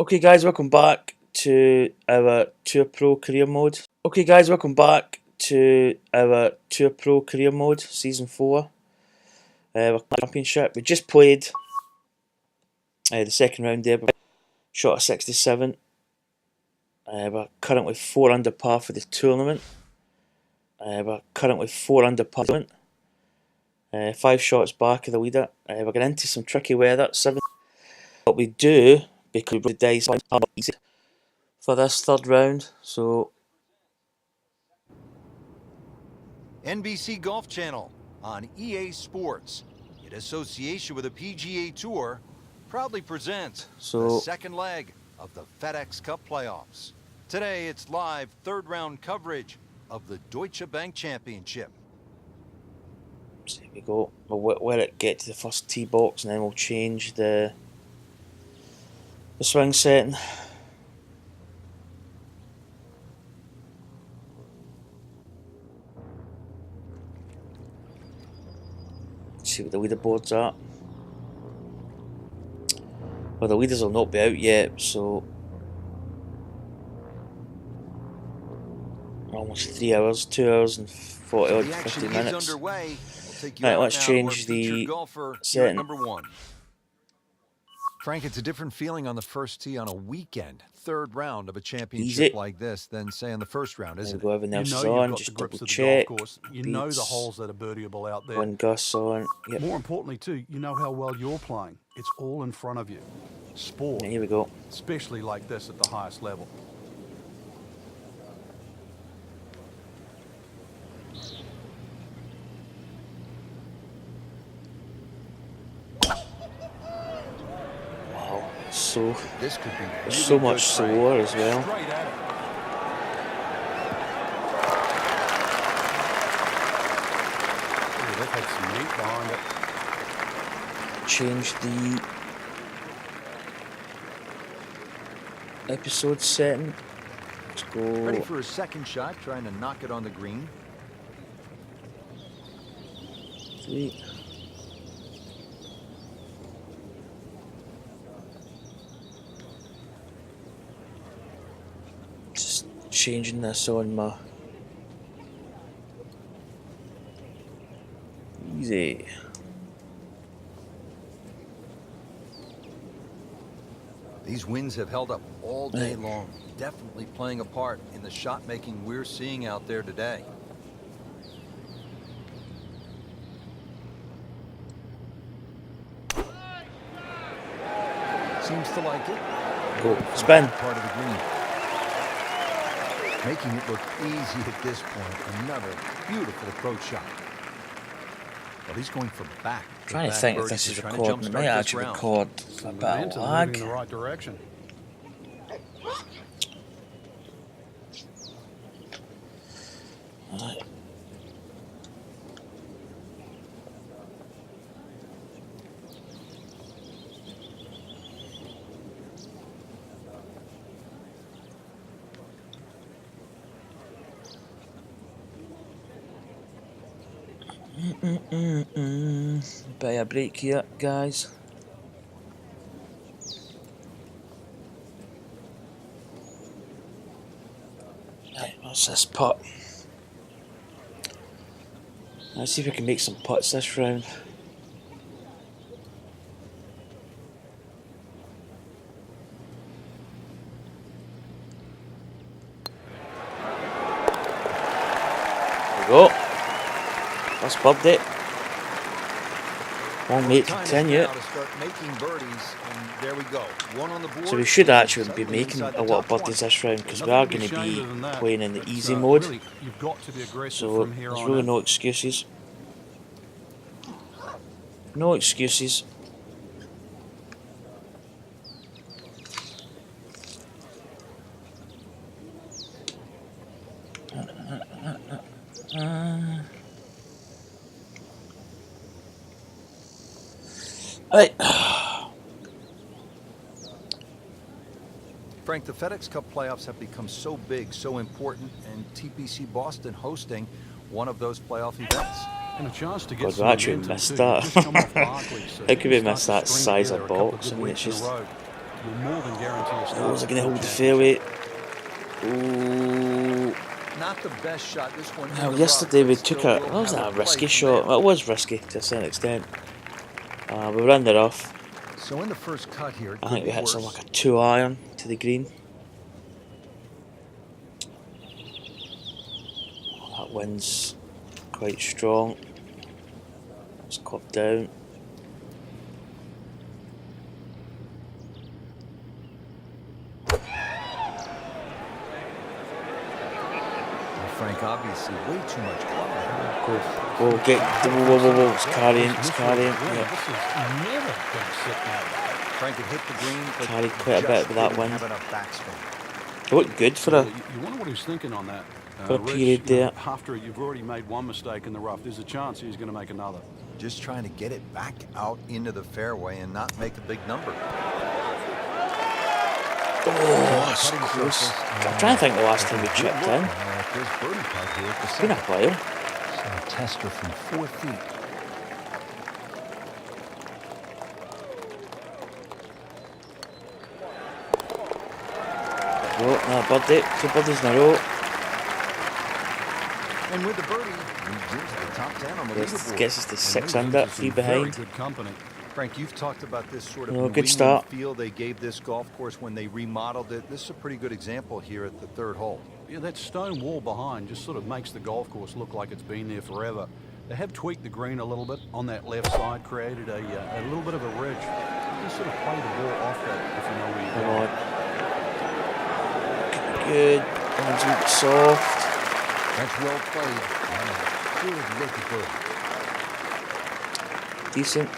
Okay guys, welcome back to our Tour Pro career mode. Okay guys, welcome back to our Tour Pro career mode, season 4. Our championship. We just played the second round there, shot a 67. We're currently 4 under par for the tournament. 5 shots back of the leader. We're getting into some tricky weather. 7. What we do, because the dice are easy for this third round, so NBC Golf Channel on EA Sports, in association with the PGA Tour, proudly presents the second leg of the FedEx Cup playoffs. Today it's live third round coverage of the Deutsche Bank Championship. So here we go. We'll let it get to the first tee box and then we'll change the swing setting. See what the leaderboard's at. Well, the leaders will not be out yet, so almost 3 hours, 2 hours and 40 odd 50 minutes. Right, let's change the setting. Frank, it's a different feeling on the first tee on a weekend, third round of a championship like this than, say, on the first round, isn't it? Everything else you know on, you've got just the grips double of the check. golf course. You know the holes that are birdieable out there. Wind gusts on. Yep. More importantly, too, you know how well you're playing. It's all in front of you. Sport. Here we go. Especially like this at the highest level. So this could be really so much slower as well. Change the episode setting. Let's go. Ready for a second shot, trying to knock it on the green. 3. Changing this on my easy. These winds have held up all day long, definitely playing a part in the shot making we're seeing out there today. Seems to like it. Go spin. Part of the green. Making it look easy at this point. Another beautiful approach shot. Well, he's going for back. I'm trying to think if this is recording. It may actually record a bit of lag. In the right direction. Right. Bit of a break here, guys. Right, what's this putt? Let's see if we can make some putts this round. There we go. That's bubbed it. Won't make it 10 yet. So we should actually be making a lot of birdies this round because we are going to be playing in the easy mode. So there's really no excuses. No excuses. Right. Frank, the FedEx Cup playoffs have become so big, so important, and TPC Boston hosting one of those playoff events. And a chance to get God, we actually missed that. How could we miss that size of box? I mean, it's just will more than guarantee a start. Oh, is it going to hold the fairway? Ooh. Not the best shot. This one. Now, yesterday we took a... That was a risky shot. Well, it was risky to a certain extent. We ran it off. So in the first cut here, I think we hit some like a 2-iron to the green. Oh, that wind's quite strong. It's caught down. Frank, obviously way too much club. Whoa, whoa, it's carrying, it's carrying. Yeah. This is never going to sit now. Frank had hit the green, but Carried quite a bit with that wind. Backspin. It looked good for a... You wonder what he's thinking on that. For a period there. After you've already made one mistake in the rough, there's a chance he's going to make another. Just trying to get it back out into the fairway and not make a big number. Oh, that's close. I'm trying to think the last time we chipped in. It's been a while. A tester from 4 feet. Oh, no, birdie. 2 birdies in a row. And with the birdie, he gives the top 10 on the leaderboard. Gets us to 6 under, 3 behind. Very good company. Frank, you've talked about this sort of good start. feel they gave this golf course when they remodeled it. This is a pretty good example here at the 3rd hole. Yeah, that stone wall behind just sort of makes the golf course look like it's been there forever. They have tweaked the green a little bit on that left side, created a little bit of a ridge. You can sort of play the ball off that if you know where you're going. Good. One's soft. That's well played. Good look at birdie. Decent.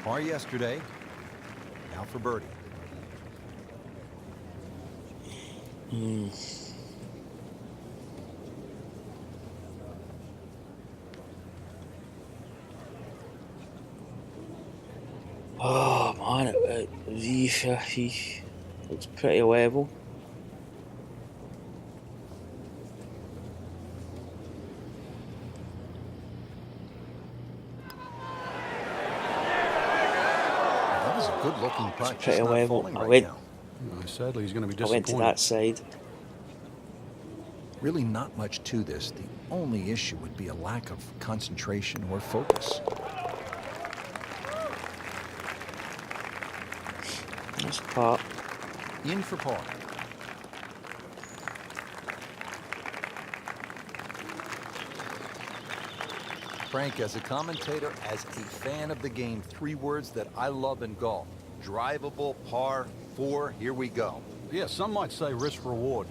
Par yesterday. Now for birdie. Oh man, it's pretty level. That was a good-looking putt. It's pretty level. Sadly, he's going to be I disappointed. went to that side. Really not much to this. The only issue would be a lack of concentration or focus. That's par. In for par. Frank, as a commentator, as a fan of the game, 3 words that I love in golf. Drivable, par, 4, here we go. Yeah, some might say risk reward.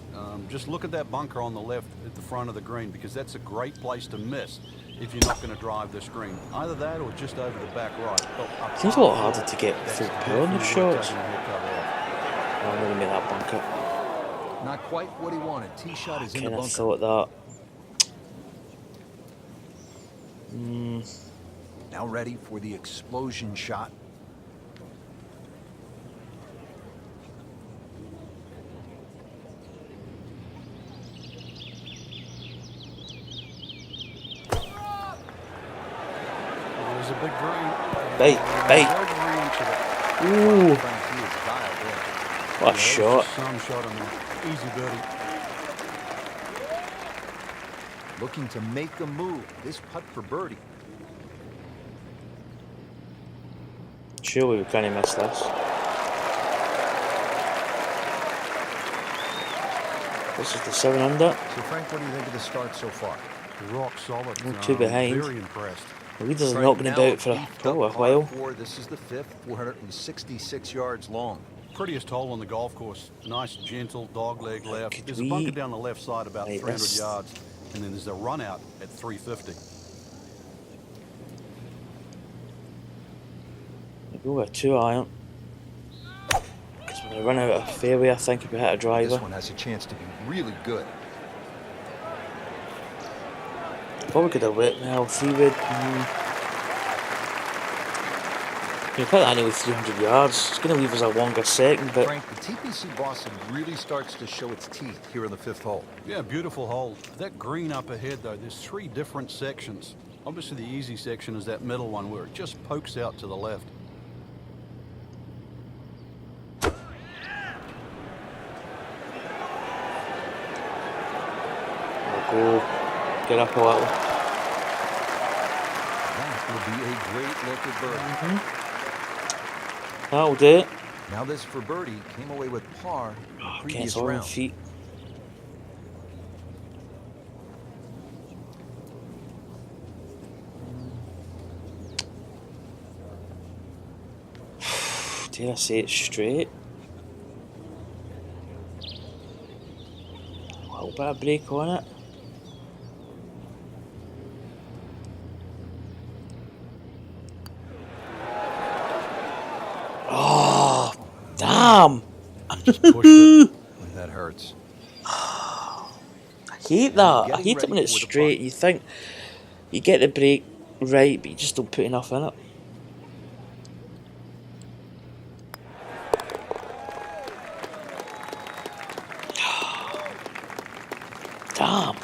Just look at that bunker on the left at the front of the green, because that's a great place to miss if you're not going to drive this green. Either that or just over the back right. Seems a lot harder to get full power on the shots. I'm going to make that bunker. Not quite what he wanted. Tee shot is in the bunker. I thought that. Now ready for the explosion shot. There's a big green. Bait. Ooh. What a shot. Some shot on there. Easy birdie. Looking to make a move. This putt for birdie. Surely we can't miss this. This is the 7 under. So Frank, what do you think of the start so far? Rock solid. 2 behind. Very impressed. The leaders are knocking about for a while. This is the 5th, 466 yards long. Prettiest hole on the golf course. Nice, gentle, dogleg left. There's a we- bunker down the left side about Hey, 300 that's- yards. And then there's a run out at 350. Go with a 2-iron. Because we're going to run out of fairway, I think, if we hit a driver. This one has a chance to be really good. Probably could have went now, 3-wood. You put that anyway 300 yards. It's going to leave us a longer second, but Frank, the TPC Boston really starts to show its teeth here in the 5th hole. Yeah, beautiful hole. That green up ahead, though, there's 3 different sections. Obviously, the easy section is that middle one where it just pokes out to the left. go. Get up a little. That would be a great look at birdie. That'll do it. Now this for birdie came away with par the previous Against all round. feet. Dare I say it straight? A little bit of break on it. Oh, damn! Just pushed it. That hurts. I hate that. I hate it when it's straight. You think you get the break right, but you just don't put enough in it. Damn.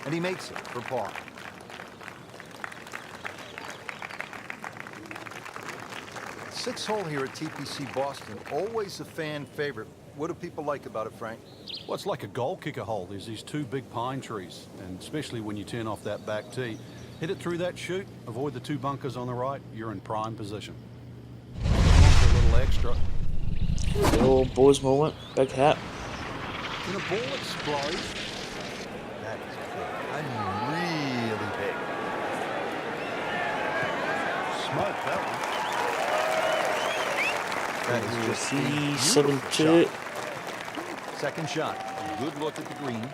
And he makes it for par. Sixth hole here at TPC Boston, always a fan favorite. What do people like about it, Frank? Well, it's like a goal kicker hole. There's these two big pine trees, and especially when you turn off that back tee. Hit it through that chute, avoid the two bunkers on the right, you're in prime position. A little extra. Oh, Bo's moment. Big hit. Can a ball explode? That is big. I mean, really big. Smoke that one. That is just a C7-2. beautiful shot. Second shot. A good look at the green.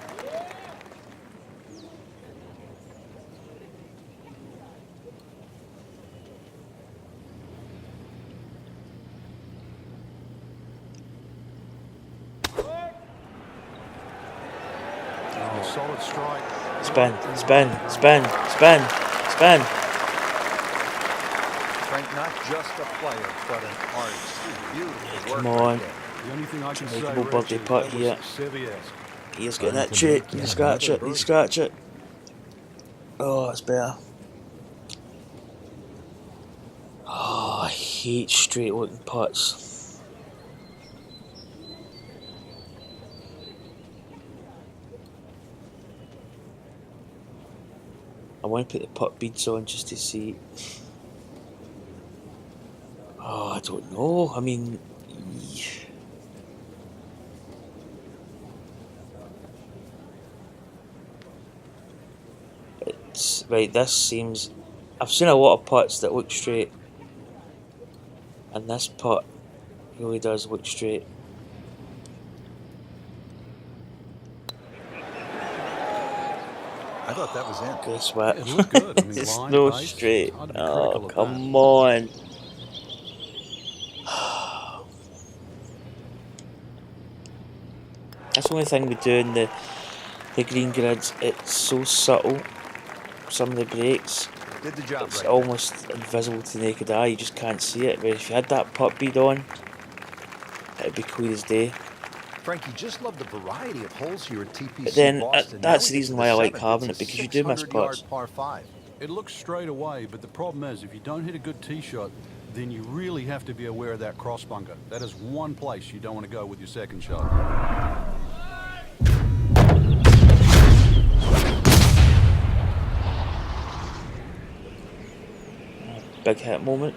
Solid strike. Spin, spin, spin, spin, spin. Frank, not just a player, but an artist. Beautiful work Come right on. there. The only thing I can say, Makeable Reg, birthday is putt that was here. Sevier-esque. He's getting that chute. You scratch it. You scratch it. Oh, it's better. Oh, I hate straight looking putts. I want to put the putt beads on just to see. Oh, I don't know. I mean, it's right. This seems. I've seen a lot of putts that look straight, and this putt really does look straight. I thought that was in. Guess what? It looked good. I mean, It's line, no base, straight. I'd be Oh, critical of come on. That's the only thing we do in the green grids. It's so subtle. Some of the breaks, Did the job it's right. almost invisible to the naked eye. You just can't see it. But if you had that putt bead on, it'd be clear as day. Frank, you just love the variety of holes here at TPC But then Boston. that's Now the we get reason to why I like seventh. having It's it, a because you do miss 600-yard putts. par 5. It looks straight away, but the problem is if you don't hit a good tee shot, then you really have to be aware of that cross bunker. That is one place you don't want to go with your second shot. Big hit moment.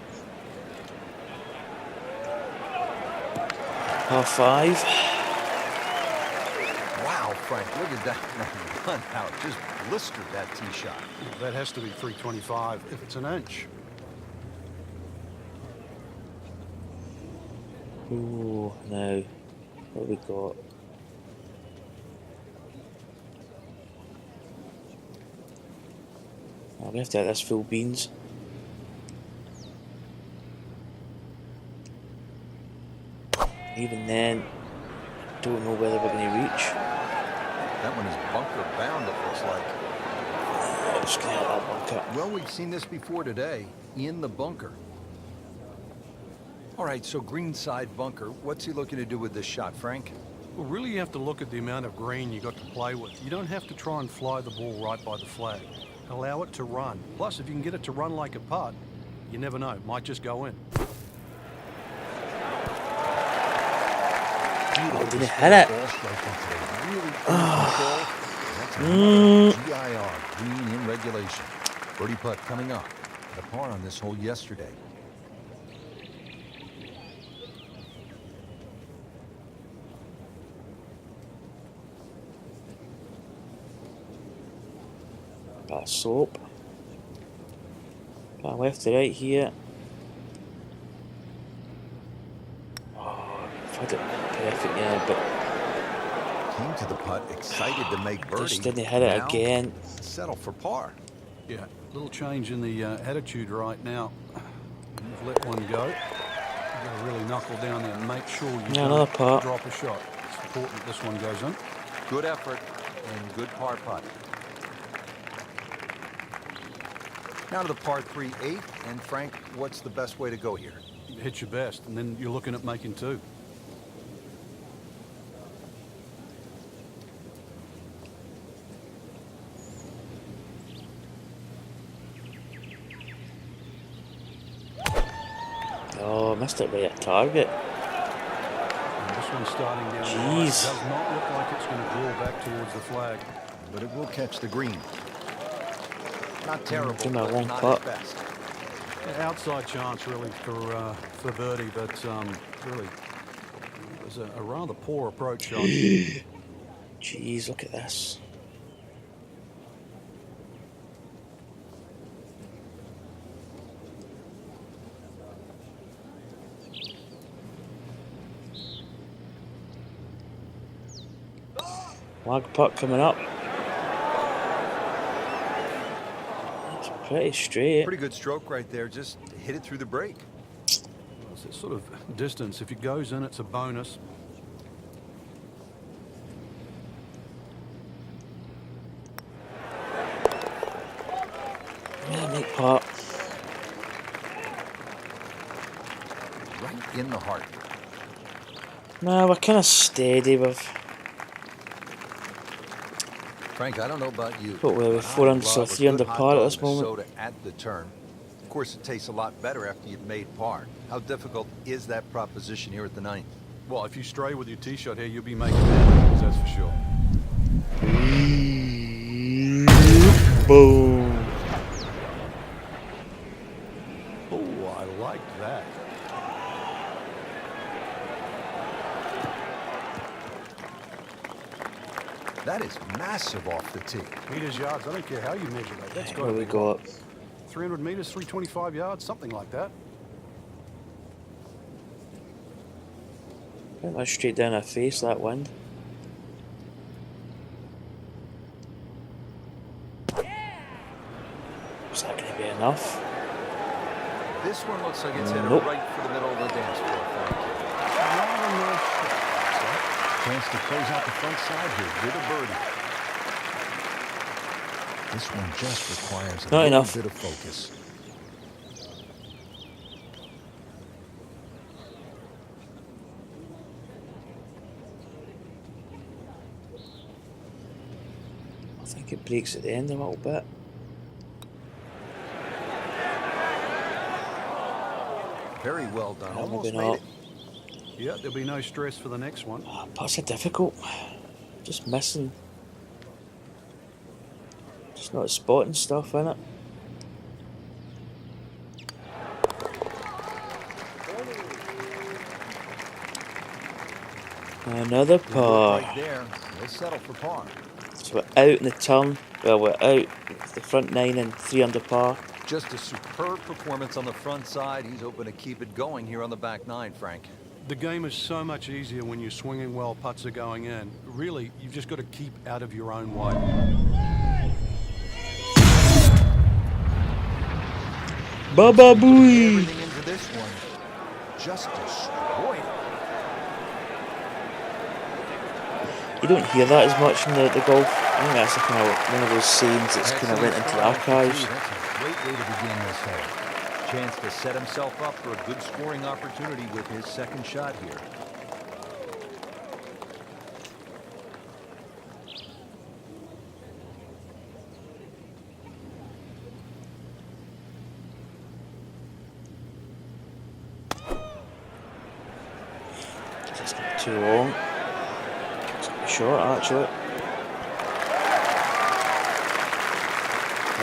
Par 5. Wow, Frank, look at that run out. Just blistered that tee shot. That has to be 325 if it's an inch. Ooh, now, what have we got? Oh, we have to hit this full beans. Even then, don't know whether we're going to reach. That one is bunker bound, it looks like. Let's get that bunker. Well, we've seen this before today, in the bunker. All right, so greenside bunker. What's he looking to do with this shot, Frank? Well, really you have to look at the amount of green you got to play with. You don't have to try and fly the ball right by the flag. Allow it to run. Plus, if you can get it to run like a putt, you never know, it might just go in. Oh, didn't hit it. Ball striking today. Really good control. That's another GIR, green in regulation. Birdie putt coming up. The par on this hole yesterday. Got a slope. Got left to right here. Oh, I've had it perfect, yeah, but Came to the putt, excited to make birdie. just didn't hit it Now, again. settle for par. Yeah, little change in the attitude right now. You've let one go. You've got to really knuckle down there and make sure you Another don't putt. drop a shot. It's important that this one goes in. Good effort and good par putt. Now to the par 3 8th. And Frank, what's the best way to go here? Hit your best, and then you're looking at making 2. Oh, missed it by a target. And this one's starting down the right. It Jeez. does not look like it's going to draw back towards the flag. But it will catch the green. Not terrible, Give me a but long not putt. his best. Yeah, outside chance really for birdie, but really it was a rather poor approach shot. Jeez, look at this. Lag putt coming up. It's pretty straight. Pretty good stroke right there. Just hit it through the break. It's that sort of distance. If it goes in, it's a bonus. Yeah, neat putt. Right in the heart. Nah, we're kind of steady with. Frank, I don't know about you. What were we, but I 400 love or a 300 good hot par at dog this and moment? soda at the turn. Of course, it tastes a lot better after you've made par. How difficult is that proposition here at the 9th? Well, if you stray with your tee shot here, you'll be making that, that's for sure. Boom. Oh, I like that. That is massive off the tee. Meters, yards, I don't care how you measure that. That's got What to do be we got? 300 meters, 325 yards, something like that. Pretty much straight down our face, that wind. Is that going to be enough? This one looks like it's headed Nope. right for the middle of the dance floor, Frank. Chance to close out the front side here with a birdie. This one just requires a Not little enough. bit of focus. I think it breaks at the end a little bit. Very well done. No, Almost maybe made not. it. Yeah, there'll be no stress for the next one. Putts are difficult. Just missing. Just not spotting stuff in it. Another Good work par. right there. They settle for par. So we're out in the turn. Well, we're out the front 9 and 3 under par. Just a superb performance on the front side. He's hoping to keep it going here on the back 9, Frank. The game is so much easier when you're swinging well, putts are going in. Really, you've just got to keep out of your own way. Baba booey! Everything into this one. Just destroyed it. You don't hear that as much in the golf. I think that's kind of one of those scenes that's kind of went into the archives. That's a great way to begin this hole. Chance to set himself up for a good scoring opportunity with his second shot here. It's not too long. It's gonna be short, actually.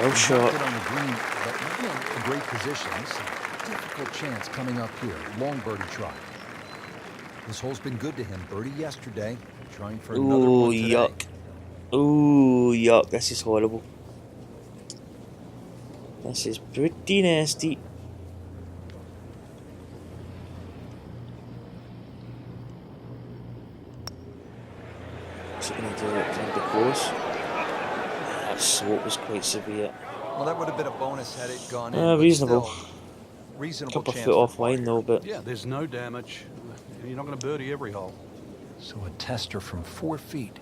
Well shot. Good on the green, but not in a great position. This is a difficult chance coming up here. Long birdie try. This hole's been good to him. Birdie yesterday, trying for another one today. Yuck. Ooh, yuck. This is horrible. This is pretty nasty. What's he going to do? Trying to close. That slope was quite severe. Well, that would have been a bonus had it gone in. Reasonable. Reasonable. Couple of foot offline though, but yeah, there's no damage. You're not going to birdie every hole. So a tester from 4 feet.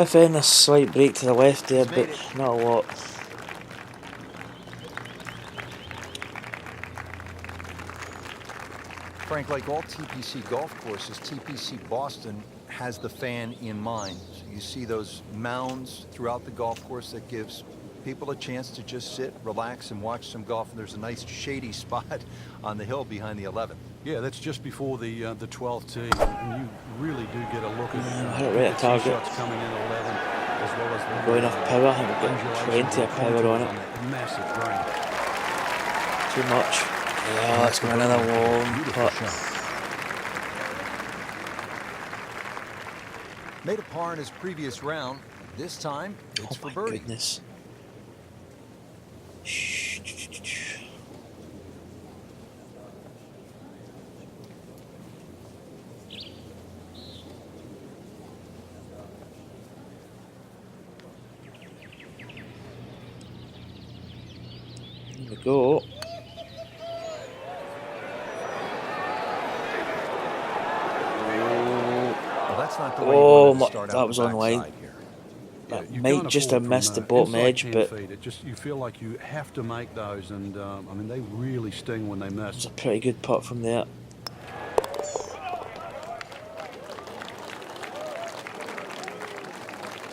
if anything, a slight break to the left there, but not a lot. Frank, like all TPC golf courses, TPC Boston has the fan in mind. So you see those mounds throughout the golf course that gives people a chance to just sit, relax, and watch some golf. And there's a nice shady spot on the hill behind the 11th. Yeah, that's just before the 12th tee, and you really do get a look at right at target. shots coming in 11, as well as the Got enough power. I think we've got plenty of power on it. Massive drain. Too much. Yeah, that's going another long putt. Made a par in his previous round. This time, it's for birdie. Goodness. Here we go. Oh, that was on line. That might just have missed the bottom edge, but you feel like you have to make those, and I mean they really sting when they miss. It's a pretty good putt from there.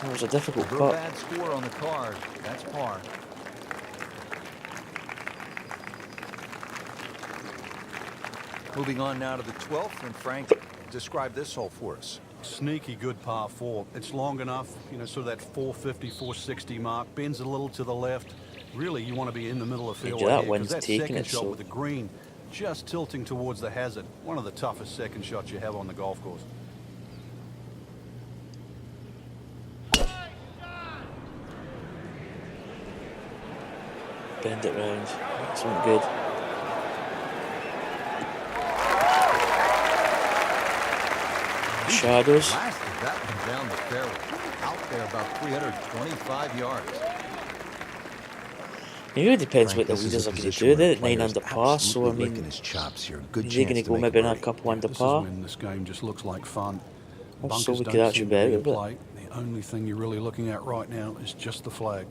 That was a difficult putt. Bad score on the card. That's par. Moving on now to the 12th, and Frank, describe this hole for us. Sneaky good par 4. It's long enough, you know, sort of that 450, 460 mark. Bends a little to the left. Really, you want to be in the middle of fairway that here, wind's that taking second it, shot so with the green just tilting towards the hazard. One of the toughest second shots you have on the golf course. Bend it round. That's not good. Shadows. Blasted that one down the fairway. Out there about 325 yards. It really depends what the leaders are going to do. They're at 9 under par, so I mean, his chops here. they're going to go maybe a couple under par. This is when this game just looks like fun. So we Bunkers could don't actually seem to be be in out of it. play. The only thing you're really looking at right now is just the flag.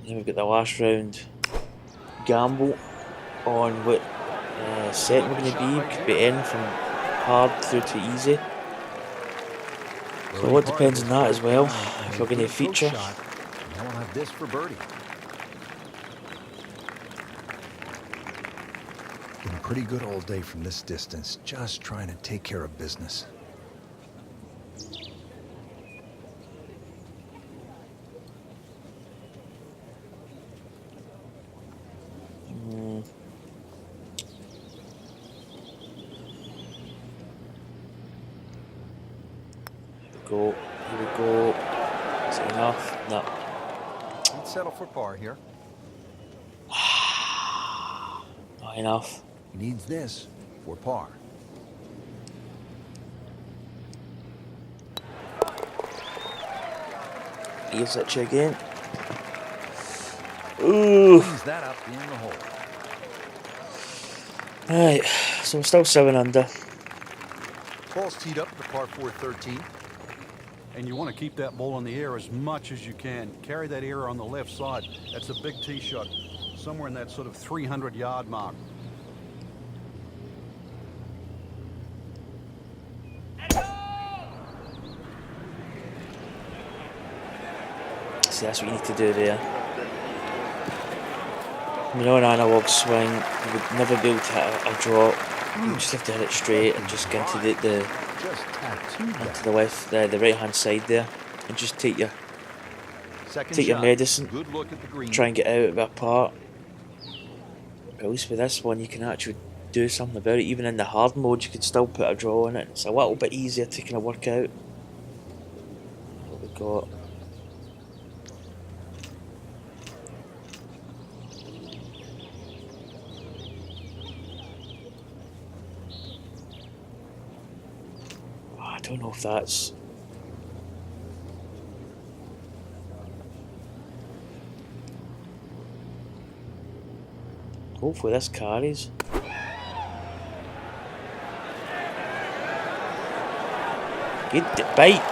Then we've got the last round gamble on what set we're going to be. Could be in from hard through to easy. So a lot depends on that as well. If we're going to feature. Now we'll have this for birdie. Been pretty good all day from this distance. Just trying to take care of business. Here we go. Is it enough? No. Let's settle for par here. Not enough. He needs this for par. Here's that check again. Ooh. Cleans that up in the hole. Right, so we're still 7 under. Ball's teed up at the par 4 13. And you want to keep that ball in the air as much as you can. Carry that air on the left side. That's a big tee shot. Somewhere in that sort of 300-yard mark. See, that's what you need to do there. When you're on an analog swing, you would never be able to hit a drop. You just have to hit it straight and just get into the left, the right hand side there, and just take your medicine. Try and get out of it apart. But at least with this one, you can actually do something about it. Even in the hard mode, you can still put a draw in it. It's a little bit easier to kind of work out. What we got? I don't know if that's... Hopefully this carries. Good bite.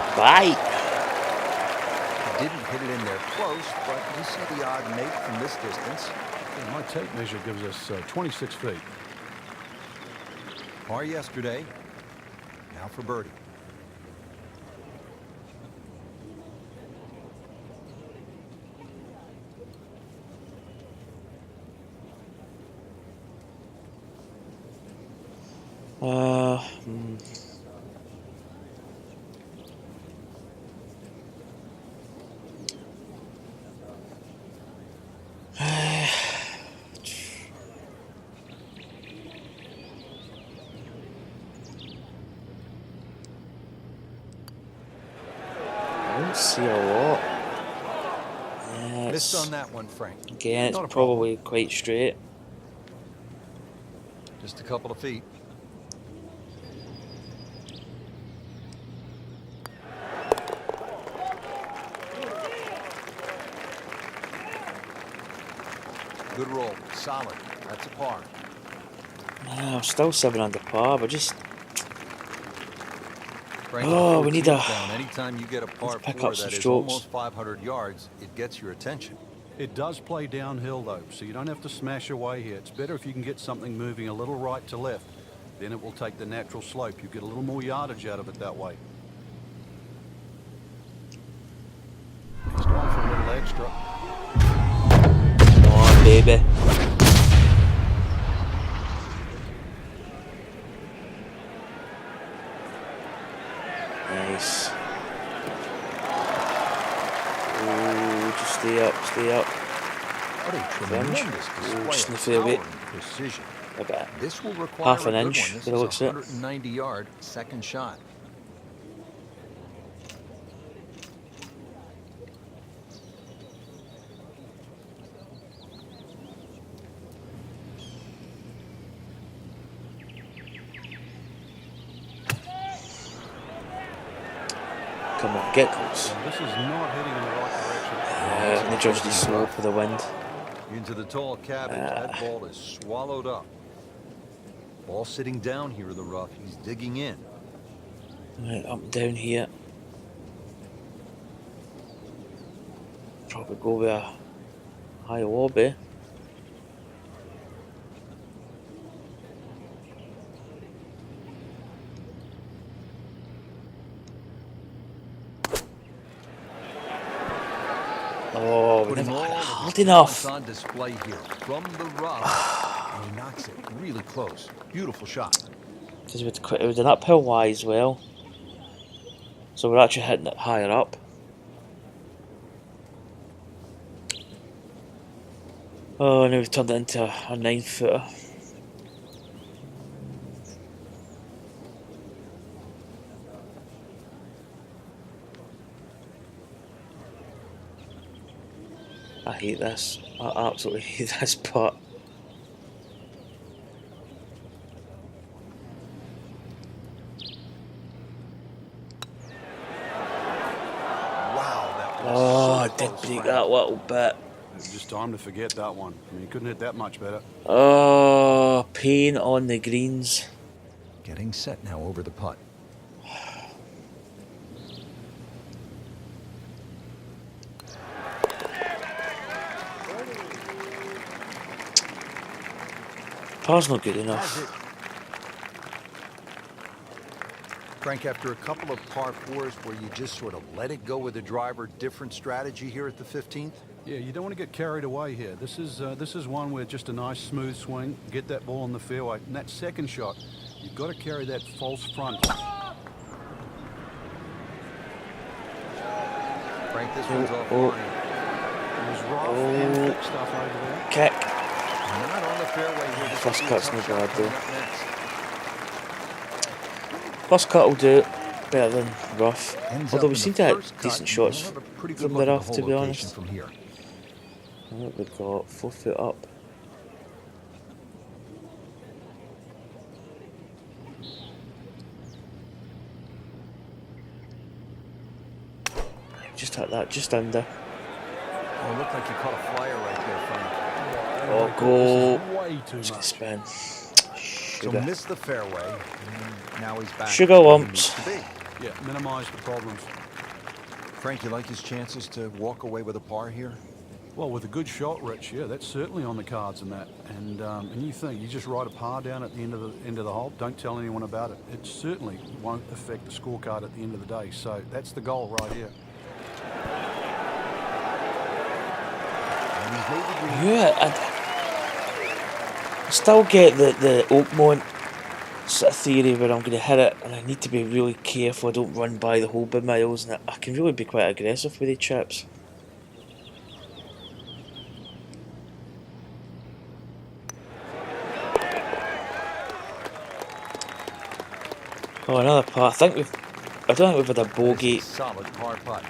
Didn't hit it in there close, but you see the odd make from this distance. Yeah, my tape measure gives us 26 feet. Par yesterday. Now for birdie. I don't see a lot. Missed on that one, Frank. Again, it's probably quite straight. Just a couple of feet. Good roll. Solid. That's a par. I'm still 7 under par, but just... Frank, oh, we need a... Anytime you get a par pick 4 up some that is strokes. almost 500 yards, it gets your attention. It does play downhill though, so you don't have to smash away here. It's better if you can get something moving a little right to left. Then it will take the natural slope. You get a little more yardage out of it that way. Next one for a little extra. Come on, baby. Nice. Ooh, just stay up. What a tremendous Just in the display fairway. of power and precision. About This will require half an a good inch, one. This by the looks is a of it. 190-yard second shot. come on, get close. This is not heading in the right direction. And they judge the slope of the wind. Into the tall cabbage. That ball is swallowed up. Ball sitting down here in the rough. He's digging in. Right, up and down here. Probably go with a high lobby. Oh, we never got it hard enough. On display here from the rough. And he knocks it really close. Beautiful shot. Because it was an uphill Y as well. So we're actually hitting it higher up. Oh, now we've turned it into a 9-footer. I hate this. I absolutely hate this putt. Wow, that was Oh, I so did close, break Frank. that little bit. It was just time to forget that one. I mean, you couldn't hit that much better. Oh, pain on the greens. Getting set now over the putt. Par's not good enough. Frank, after a couple of par fours where you just sort of let it go with the driver, different strategy here at the 15th? Yeah, you don't want to get carried away here. This is one where just a nice smooth swing, get that ball in the fairway. And that second shot, you've got to carry that false front. Frank, this one's offline. There's rough and thick stuff over there. Kick. Not on the fairway here. First cut's no bad though. First cut will do it better than rough. Although we seem to have decent shots from the rough, to be honest. From here. What we've got 4 foot up. Just hit that, just under. Oh, it looked like you caught a flyer right there, Frank. Oh, go. Way too Just much. gonna spin. So Sugar. missed the fairway. And now he's back. Sugar where he lumps. needs to be. Yeah, minimize the problems. Frank, you like his chances to walk away with a par here? Well, with a good shot, Rich, yeah, that's certainly on the cards in that. And you think you just write a par down at the end of the hole. Don't tell anyone about it. It certainly won't affect the scorecard at the end of the day. So that's the goal right here. And he's made the green. Yeah, I still get the Oakmont sort of theory where I'm going to hit it and I need to be really careful I don't run by the hole by miles, and I can really be quite aggressive with the chips. Oh, another par. I don't think we've had a bogey Solid par putt.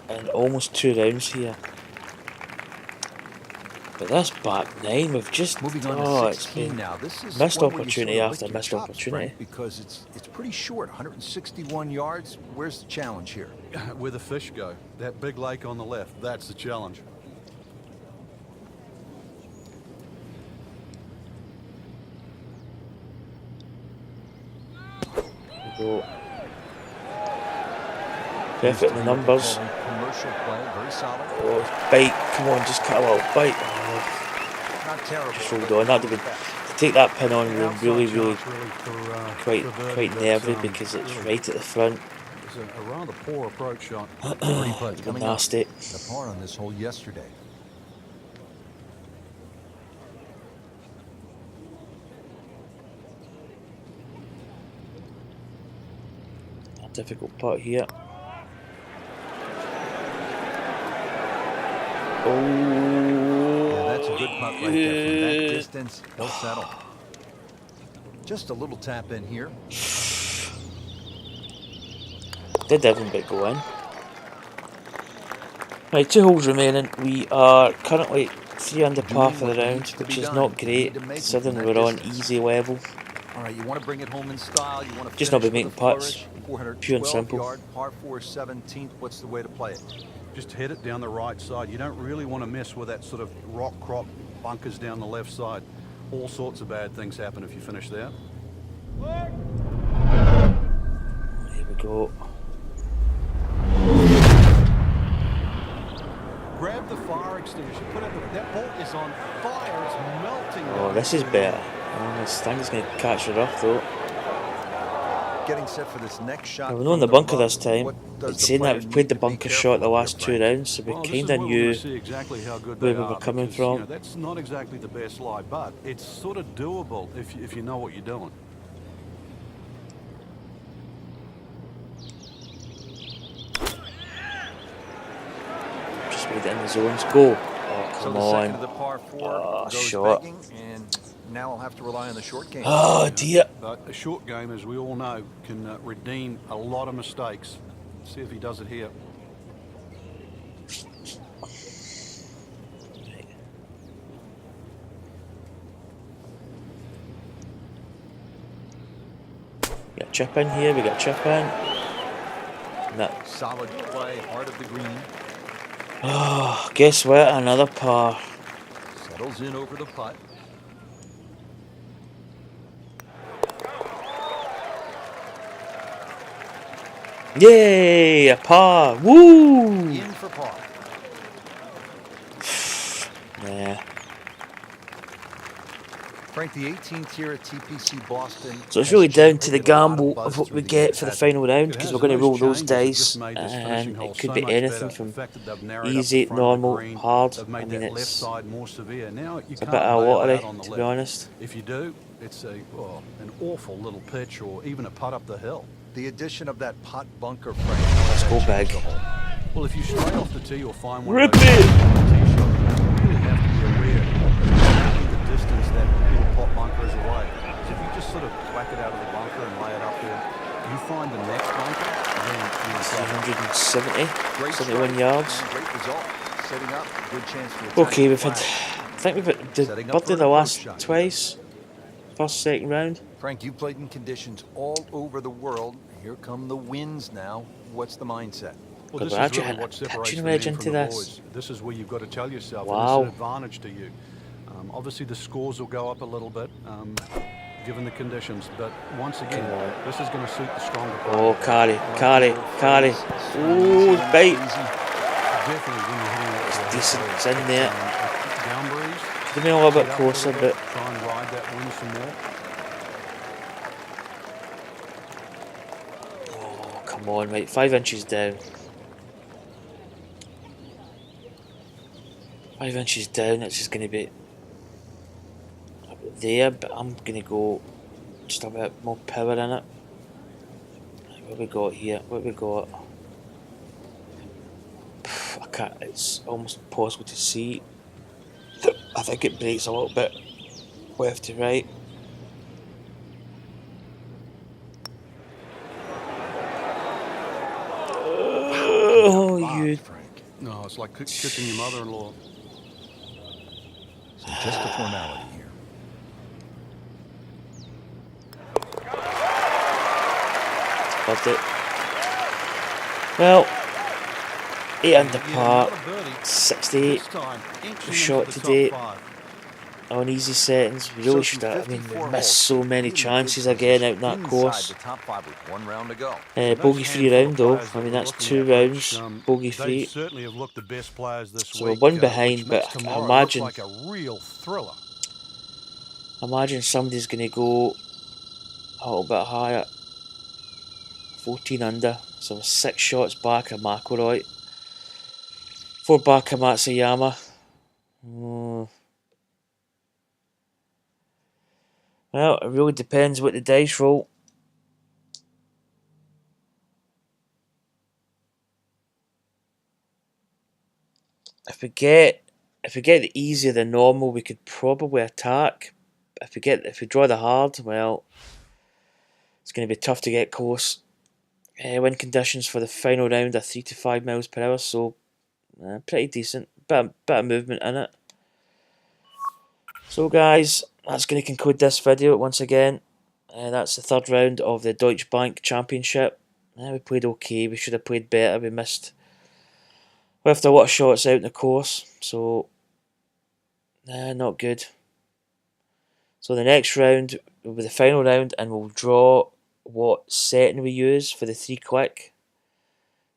in almost 2 rounds here. But this back 9, we've just Moving on to it's 16 been now. This is missed one where you opportunity sort of after lick your missed chops, opportunity. Frank, because it's pretty short, 161 yards. Where's the challenge here? Where the fish go, that big lake on the left, that's the challenge. Go. Perfect in the numbers. Commercial play, very solid. Oh, bite, come on, just cut a little bite. Oh, Not terrible. just hold on. That'd have been, to take that pin on would have been really quite nervy because it's right at the front. It's a rather poor approach shot. Putts coming up. Nasty. The par on this hole yesterday. A difficult putt here. Oh, Yeah, that's a good putt right there. From that distance, he'll settle. Just a little tap in here. Did everything but go in. Right, 2 holes remaining. We are currently 3 under par for the round, which is not great considering we're on easy level. All right, you want to bring it home in style. You want to Just not be finish making with a putts. flourish. Pure and 412 simple. Yard, par 4 17th. What's the way to play it? Just hit it down the right side. You don't really want to mess with that sort of rock crop bunkers down the left side. All sorts of bad things happen if you finish there. Here we go. Grab the fire extinguisher. Put it. That ball is on fire. It's melting. Oh, this is better. Oh, this thing's going to catch it off though. Getting set for this next shot. Well, we're not in the bunker this time. It's saying that we've played the bunker shot the last 2 rounds, so we Well, this kind is of where we're knew gonna see exactly how good where they we were are, coming because, from. you know, that's not exactly the best lie, but it's sort of doable if you know what you're doing. just made it in the zones. Go. Oh, So come the second of on. the par 4 Oh, goes shot. begging, and now I'll have to rely on the short game. Oh, dear. But a short game, as we all know, can redeem a lot of mistakes. See if he does it here. We got chip in here, we got chip in. No. Solid play, heart of the green. Oh, guess what? Another par. Settles in over the putt. Yay! A par. Woo! In for par. Nah. Frank, the 18th here at TPC Boston. So it's really down to the gamble of what we get for the final round, because we're going to roll those dice, and it could be anything from easy, normal, hard. I mean, it's a bit of a lottery, to be honest. If you do, it's an awful little pitch or even a putt up the hill. The addition of that putt bunker, Frank. Let's go big. Well, if you stray off the tee, you'll find one Rip of those it! tee shots. You really have to be aware of the distance that little pot bunker is away. So if you just sort of whack it out of the bunker and lay it up there, you find the next bunker, then you're 71 yards. Great result. Setting up, good chance for Okay, we've had, I think we've had the birthday the last twice. First, second round. Frank, you played in conditions all over the world. Here come the winds now. What's the mindset? Well, Good, this we're is actually really hitting what a separates pitching the wedge men into from the this. boys. This is where you've got to tell yourself Wow. it's an advantage to you. Obviously, the scores will go up a little bit given the conditions, but once again, this is going to suit the stronger player. Oh, carry. Ooh, bite. Definitely when you're hitting that It's decent. It's in there. down breeze. Give me a little bit closer, but Try and ride that wind some more. oh, come on, mate. 5 inches down. 5 inches down. It's just going to be there, but I'm going to go just a bit more power in it. What we got here? What we got? I can't. It's almost impossible to see. I think it breaks a little bit left to right. Oh, you! No, it's like kissing your mother-in-law. So just a formality here. Loved it. Well, 8 under par, 68 shot today on easy settings. We really should have. I mean, we've missed so many chances again out in that course. Bogey free round though. I mean, that's 2 rounds, bogey free. Certainly have looked the best players this So we're week, one behind, which but makes I tomorrow imagine. look like a real thriller. Imagine somebody's going to go a little bit higher. 14 under, so 6 shots back of McIlroy. 4 back of Matsuyama. Well, it really depends what the dice roll. If we get the easier than normal, we could probably attack. If we draw the hard, well, it's going to be tough to get close. Wind conditions for the final round are 3 to 5 miles per hour, so pretty decent. Bit of movement in it. So guys, that's going to conclude this video once again. That's the 3rd round of the Deutsche Bank Championship. We played okay. We should have played better. We left a lot of shots out in the course, so not good. So the next round will be the final round, and we'll draw what setting we use for the 3 quick.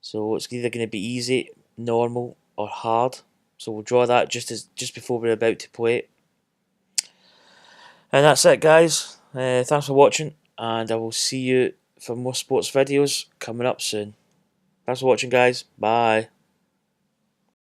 So it's either going to be easy, normal, or hard. So we'll draw that just before we're about to play it. And that's it, guys. Thanks for watching, and I will see you for more sports videos coming up soon. Thanks for watching, guys. Bye.